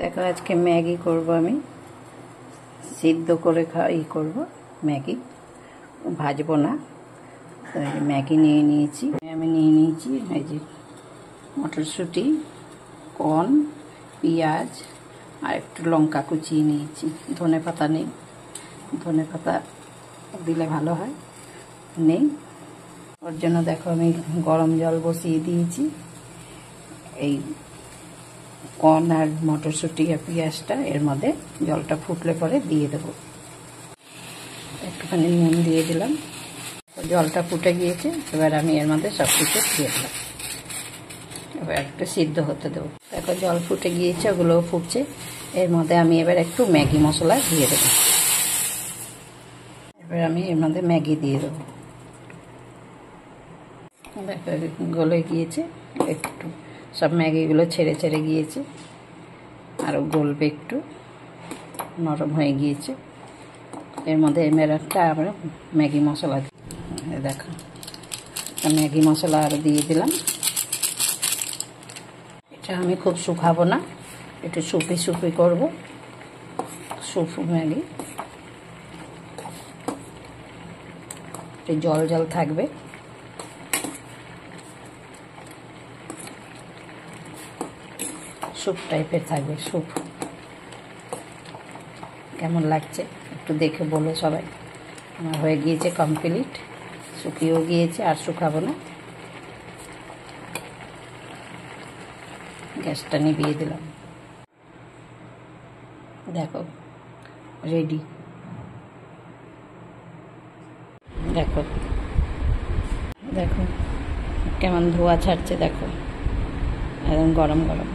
देखो आज के मैगी करब आमी सिद्ध करे करब मैगी भाजबो ना। तो मैगी निये निয়েছি আমি নিয়ে নিয়েছি এই যে মটরশুঁটি কর্ন পেঁয়াজ আর একটু লঙ্কা কুচিয়ে নিয়েছি। ধনেপাতা নেই, ধনেপাতা দিলে ভালো হয়, নেই। ওর জন্য দেখো আমি গরম জল বসিয়ে দিয়েছি। এই কর্ন আর মটরশুঁটি আর পেঁয়াজটা এর মধ্যে জলটা ফুটলে পরে দিয়ে দেবো। একটুখানি নুন দিয়ে দিলাম। জলটা ফুটে গিয়েছে, এবার আমি এর মধ্যে সব কিছু দিয়ে দিলাম। এবার একটু সিদ্ধ হতে দেবো। দেখো জল ফুটে গিয়েছে, ওগুলো ফুটছে। এর মধ্যে আমি এবার একটু ম্যাগি মশলা দিয়ে দেবো। এবার আমি এর মধ্যে ম্যাগি দিয়ে দেবো। দেখো গলে গিয়েছে, একটু সব ম্যাগিগুলো ছেড়ে ছেড়ে গিয়েছে, আরও গলবে, একটু নরম হয়ে গিয়েছে। এর মধ্যে একটা আমরা ম্যাগি মশলা দেখো ম্যাগি মশলা আরও দিয়ে দিলাম। এটা আমি খুব শুকাবো না, একটু সুপি সুপি করবো, সুপ ম্যাগি, একটু জল জল থাকবে। স্যুপ টাইপের থাকবে। স্যুপ কেমন লাগছে একটু দেখে বলো সবাই। আমার হয়ে গিয়েছে কমপ্লিট, শুকিয়েও গিয়েছে, আর শুকাবো না। গ্যাসটা নিভিয়ে দিলাম। দেখো রেডি। দেখো দেখো কেমন ধোঁয়া ছাড়ছে, দেখো একদম গরম গরম।